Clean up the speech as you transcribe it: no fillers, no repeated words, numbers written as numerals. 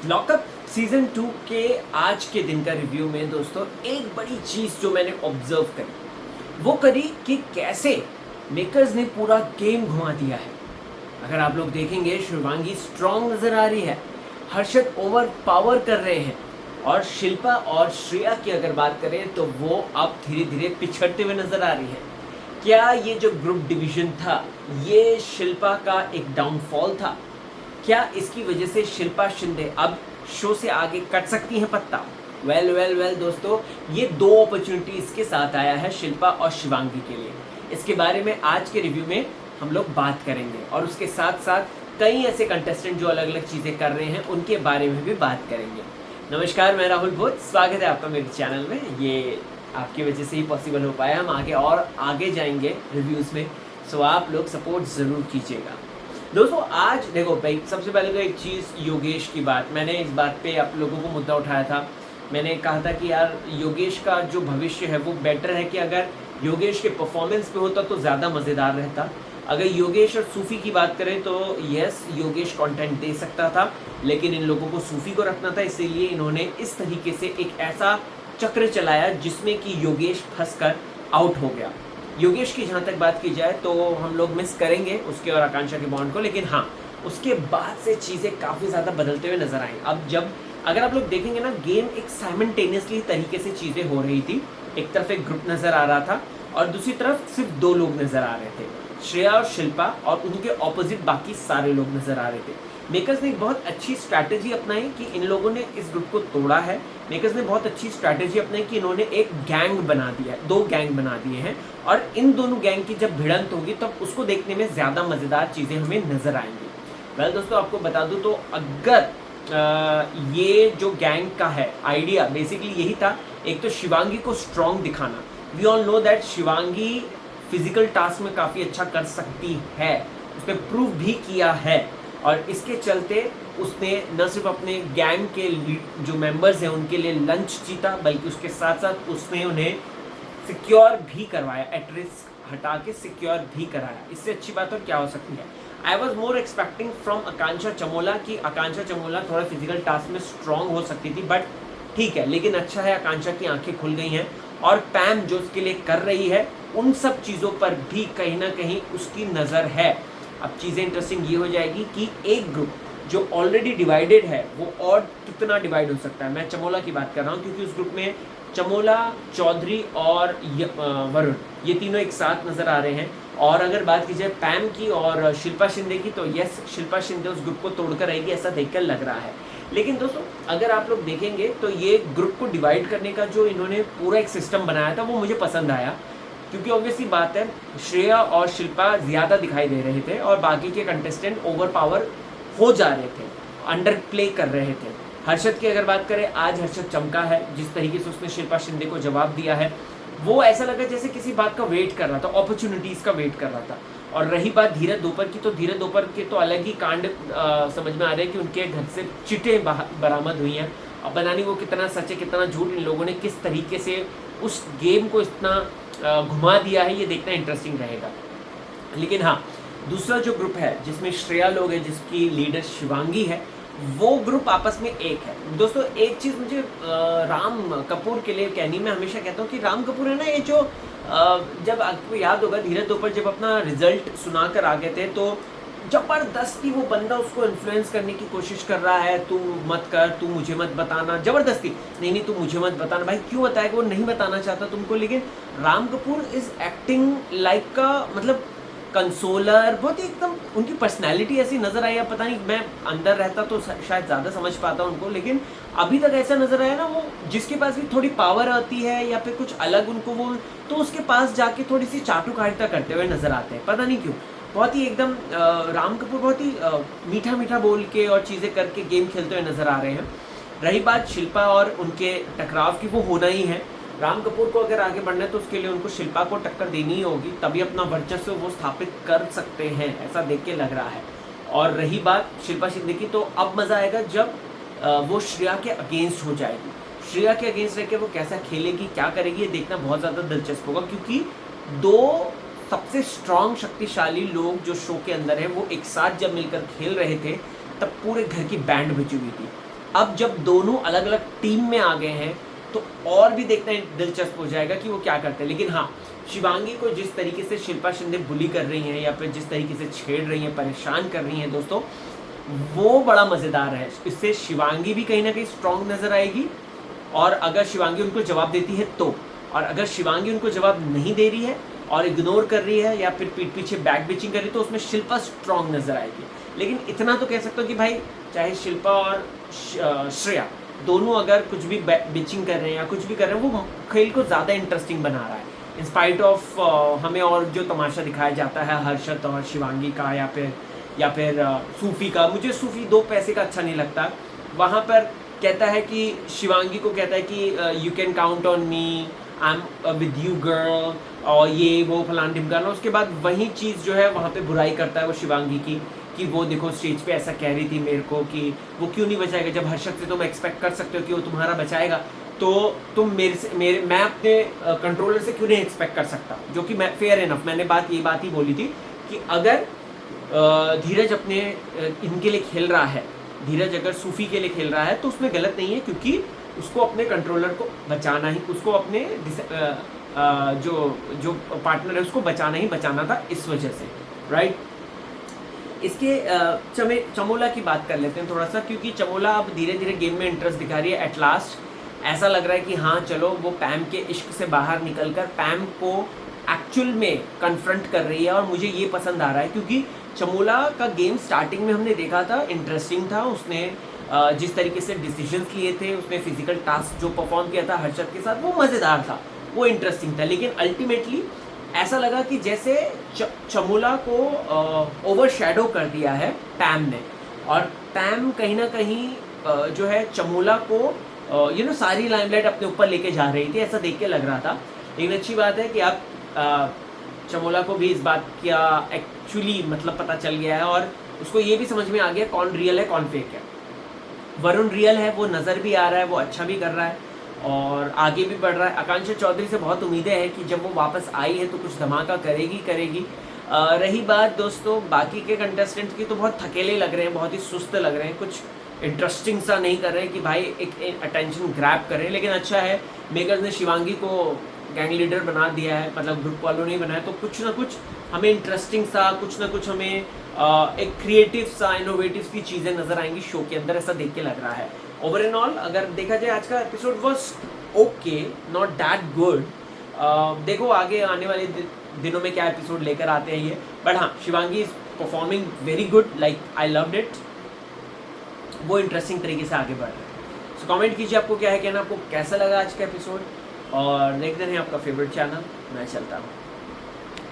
Lockup season 2 के आज के दिन का रिव्यू में दोस्तों एक बड़ी चीज जो मैंने ऑब्जर्व करी वो करी कि कैसे मेकर्स ने पूरा गेम घुमा दिया है। अगर आप लोग देखेंगे शिवांगी स्ट्रांग नजर आ रही है, हर्षद ओवर पावर कर रहे हैं और शिल्पा और श्रेया की अगर बात करें तो वो अब धीरे धीरे पिछड़ते हुए नजर आ रही है। क्या ये जो ग्रुप डिवीजन था ये शिल्पा का एक डाउनफॉल था? क्या इसकी वजह से शिल्पा शिंदे अब शो से आगे कट सकती हैं पत्ता? वेल दोस्तों, ये दो अपॉर्चुनिटी इसके साथ आया है शिल्पा और शिवांगी के लिए। इसके बारे में आज के रिव्यू में हम लोग बात करेंगे और उसके साथ साथ कई ऐसे कंटेस्टेंट जो अलग अलग चीज़ें कर रहे हैं उनके बारे में भी बात करेंगे। नमस्कार, मैं राहुल बोध, स्वागत है आपका मेरे चैनल में। ये आपकी वजह से ही पॉसिबल हो पाया, हम आगे जाएंगे रिव्यूज़ में, सो आप लोग सपोर्ट ज़रूर कीजिएगा। दोस्तों आज देखो भाई, सबसे पहले तो एक चीज़ योगेश की बात, मैंने इस बात पे आप लोगों को मुद्दा उठाया था। मैंने कहा था कि यार योगेश का जो भविष्य है वो बेटर है कि अगर योगेश के परफॉर्मेंस पे होता तो ज़्यादा मज़ेदार रहता। अगर योगेश और सूफ़ी की बात करें तो यस, योगेश कंटेंट दे सकता था, लेकिन इन लोगों को सूफ़ी को रखना था, इसीलिए इन्होंने इस तरीके से एक ऐसा चक्र चलाया जिसमें कि योगेश फंस कर आउट हो गया। योगेश की जहाँ तक बात की जाए तो हम लोग मिस करेंगे उसके और आकांक्षा के बॉन्ड को, लेकिन हाँ उसके बाद से चीज़ें काफ़ी ज़्यादा बदलते हुए नजर आई। अब जब अगर आप लोग देखेंगे ना, गेम एक साइमल्टेनियसली तरीके से चीज़ें हो रही थी। एक तरफ एक ग्रुप नज़र आ रहा था और दूसरी तरफ सिर्फ दो लोग नज़र आ रहे थे, श्रेया और शिल्पा, और उनके ऑपोजिट बाकी सारे लोग नज़र आ रहे थे। मेकर्स ने एक बहुत अच्छी स्ट्रैटेजी अपनाई कि इन लोगों ने इस ग्रुप को तोड़ा है। मेकर्स ने बहुत अच्छी स्ट्रैटेजी अपनाई कि इन्होंने एक गैंग बना दिया है, दो गैंग बना दिए हैं, और इन दोनों गैंग की जब भिड़ंत होगी तब तो उसको देखने में ज़्यादा मज़ेदार चीज़ें हमें नज़र आएंगी। वेल दोस्तों, आपको बता दूं तो अगर ये जो गैंग का है आइडिया बेसिकली यही था, एक तो शिवांगी को स्ट्रॉन्ग दिखाना। We all know that Shivangi physical task में काफ़ी अच्छा कर सकती है, उसने प्रूव भी किया है, और इसके चलते उसने न सिर्फ अपने गैंग के जो मेंबर्स हैं उनके लिए लंच जीता, बल्कि उसके साथ साथ उसने उन्हें सिक्योर भी करवाया, एट रिस्क हटा के सिक्योर भी कराया। इससे अच्छी बात और क्या हो सकती है? I was more expecting from Akanksha Chamola कि आकांक्षा चमोला थोड़ा फिजिकल टास्क में स्ट्रॉन्ग हो सकती थी, बट ठीक है। लेकिन अच्छा है आकांक्षा की आंखें खुल गई हैं, और पैम जो उसके लिए कर रही है उन सब चीज़ों पर भी कहीं ना कहीं उसकी नज़र है। अब चीज़ें इंटरेस्टिंग ये हो जाएगी कि एक ग्रुप जो ऑलरेडी डिवाइडेड है वो और कितना डिवाइड हो सकता है। मैं चमोला की बात कर रहा हूँ क्योंकि उस ग्रुप में चमोला, चौधरी और वरुण, ये तीनों एक साथ नज़र आ रहे हैं। और अगर बात की जाए पैम की और शिल्पा शिंदे की तो यस, शिल्पा शिंदे उस ग्रुप को तोड़कर रहेगी ऐसा देखकर लग रहा है। लेकिन दोस्तों अगर आप लोग देखेंगे तो ये ग्रुप को डिवाइड करने का जो इन्होंने पूरा एक सिस्टम बनाया था वो मुझे पसंद आया, क्योंकि ऑब्वियसली बात है श्रेया और शिल्पा ज़्यादा दिखाई दे रहे थे और बाकी के कंटेस्टेंट ओवर पावर हो जा रहे थे, अंडर प्ले कर रहे थे। हर्षद की अगर बात करें, आज हर्षद चमका है, जिस तरीके से उसने शिल्पा शिंदे को जवाब दिया है वो ऐसा लगा जैसे किसी बात का वेट कर रहा था, अपॉर्चुनिटीज़ का वेट कर रहा था। और रही बात धीरज दोपहर की, तो धीरज दोपहर के तो अलग ही कांड समझ में आ रहे हैं कि उनके घर से चिटें बरामद हुई हैं। अब पता नहीं वो कितना सच है कितना झूठ, इन लोगों ने किस तरीके से उस गेम को इतना घुमा दिया है, ये देखना इंटरेस्टिंग रहेगा। लेकिन हाँ, दूसरा जो ग्रुप है जिसमें श्रेया लोग है, जिसकी लीडर शिवांगी है, वो ग्रुप आपस में एक है। दोस्तों एक चीज़ मुझे राम कपूर के लिए कहनी, मैं हमेशा कहता हूँ कि राम कपूर है ना, ये जो जब आपको याद होगा धीरज दोपहर जब अपना रिजल्ट सुना कर आ गए थे तो जबरदस्ती वो बंदा उसको इन्फ्लुएंस करने की कोशिश कर रहा है, तू मत कर, तू मुझे मत बताना, जबरदस्ती, नहीं तू मुझे मत बताना। भाई क्यों बताएगा, वो नहीं बताना चाहता तुमको। लेकिन Ram Kapoor is acting like का मतलब कंसोलर, बहुत ही एकदम उनकी पर्सनैलिटी ऐसी नज़र आई है। पता नहीं, मैं अंदर रहता तो शायद ज़्यादा समझ पाता उनको, लेकिन अभी तक ऐसा नज़र आया ना, वो जिसके पास भी थोड़ी पावर आती है या फिर कुछ अलग उनको वो, तो उसके पास जाके थोड़ी सी चाटुकारिता करते हुए नज़र आते हैं, पता नहीं क्यों। बहुत ही एकदम राम कपूर बहुत ही मीठा मीठा बोल के और चीज़ें करके गेम खेलते हुए नज़र आ रहे हैं। रही बात शिल्पा और उनके टकराव की, वो होना ही है। राम कपूर को अगर आगे बढ़ना है तो उसके लिए उनको शिल्पा को टक्कर देनी ही होगी, तभी अपना वर्चस्व वो स्थापित कर सकते हैं, ऐसा देख के लग रहा है। और रही बात शिल्पा शिंदे की, तो अब मज़ा आएगा जब वो श्रेया के अगेंस्ट हो जाएगी। श्रेया के अगेंस्ट रह के वो कैसा खेलेगी, क्या करेगी, ये देखना बहुत ज़्यादा दिलचस्प होगा, क्योंकि दो सबसे स्ट्रॉन्ग शक्तिशाली लोग जो शो के अंदर हैं वो एक साथ जब मिलकर खेल रहे थे तब पूरे घर की बैंड बजी हुई थी। अब जब दोनों अलग अलग टीम में आ गए हैं तो और भी देखना दिलचस्प हो जाएगा कि वो क्या करते हैं। लेकिन हाँ, शिवांगी को जिस तरीके से शिल्पा शिंदे बुली कर रही हैं या फिर जिस तरीके से छेड़ रही हैं, परेशान कर रही हैं दोस्तों, वो बड़ा मज़ेदार है। इससे शिवांगी भी कहीं ना कहीं स्ट्रांग नज़र आएगी, और अगर शिवांगी उनको जवाब देती है तो, और अगर शिवांगी उनको जवाब नहीं दे रही है और इग्नोर कर रही है या फिर पीठ पीछे बैक बिचिंग कर रही है तो उसमें शिल्पा स्ट्रांग नज़र आएगी। लेकिन इतना तो कह सकता हूँ कि भाई चाहे शिल्पा और श्रेया दोनों अगर कुछ भी बिचिंग कर रहे हैं या कुछ भी कर रहे हैं, वो खेल को ज़्यादा इंटरेस्टिंग बना रहा है इन स्पाइट ऑफ हमें और जो तमाशा दिखाया जाता है हर्षद और शिवांगी का या फिर सूफी का। मुझे सूफी 2 पैसे का अच्छा नहीं लगता। वहाँ पर कहता है कि शिवांगी को कहता है कि you can count on me, I am with you girl, और ये वो फलान ढिमकाना। उसके बाद वही चीज़ जो है वहाँ पे बुराई करता है वो शिवांगी की कि वो देखो स्टेज पे ऐसा कह रही थी मेरे को कि वो क्यों नहीं बचाएगा। जब हर्षद से तुम एक्सपेक्ट कर सकते हो कि वो तुम्हारा बचाएगा, तो तुम मैं अपने कंट्रोलर से क्यों नहीं एक्सपेक्ट कर सकता। जो कि मैं फेयर इनफ, मैंने ये बात ही बोली थी कि अगर धीरज अपने इनके लिए खेल रहा है, धीरज अगर सूफी के लिए खेल रहा है तो उसमें गलत नहीं है, क्योंकि उसको अपने कंट्रोलर को बचाना ही, उसको अपने जो पार्टनर है उसको बचाना ही बचाना था इस वजह से, राइट। इसके चमोला की बात कर लेते हैं थोड़ा सा, क्योंकि चमोला अब धीरे धीरे गेम में इंटरेस्ट दिखा रही है। एट लास्ट ऐसा लग रहा है कि हाँ चलो वो पैम के इश्क से बाहर निकलकर पैम को एक्चुअल में कन्फ्रंट कर रही है, और मुझे ये पसंद आ रहा है क्योंकि चमोला का गेम स्टार्टिंग में हमने देखा था, इंटरेस्टिंग था। उसने जिस तरीके से डिसीजंस लिए थे, उसने फिजिकल टास्क जो परफॉर्म किया था हर्षद के साथ, वो मज़ेदार था, वो इंटरेस्टिंग था। लेकिन अल्टीमेटली ऐसा लगा कि जैसे चमोला को ओवरशैडो कर दिया है पैम ने, और पैम कहीं ना कहीं जो है चमोला को सारी लाइमलाइट अपने ऊपर लेके जा रही थी, ऐसा देख के लग रहा था। लेकिन अच्छी बात है कि अब चमोला को भी इस बात का एक्चुअली मतलब पता चल गया है, और उसको ये भी समझ में आ गया कौन रियल है कौन फेक है। वरुण रियल है, वो नज़र भी आ रहा है, वो अच्छा भी कर रहा है और आगे भी बढ़ रहा है। आकांक्षा चौधरी से बहुत उम्मीदें हैं कि जब वो वापस आई है तो कुछ धमाका करेगी। रही बात दोस्तों बाकी के कंटेस्टेंट्स की, तो बहुत थकेले लग रहे हैं, बहुत ही सुस्त लग रहे हैं, कुछ इंटरेस्टिंग सा नहीं कर रहे हैं कि भाई एक अटेंशन ग्रैब करें। लेकिन अच्छा है मेकर्स ने शिवांगी को गैंग लीडर बना दिया है, मतलब ग्रुप वालों ने बनाया, तो कुछ ना कुछ हमें इंटरेस्टिंग सा, कुछ ना कुछ हमें एक क्रिएटिव सा, इनोवेटिव सी चीज़ें नज़र आएंगी शो के अंदर, ऐसा देख के लग रहा है। ओवर एंड ऑल अगर देखा जाए आज का episode was okay, not that good. देखो आगे आने वाले दिनों में क्या एपिसोड लेकर आते हैं ये, बट हाँ Shivangi is performing very good, like I loved it. वो इंटरेस्टिंग तरीके से आगे बढ़ रहे हैं। सो कमेंट कीजिए आपको क्या है कहना, आपको कैसा लगा आज का एपिसोड, और देखते रहें आपका फेवरेट चैनल। मैं चलता हूँ।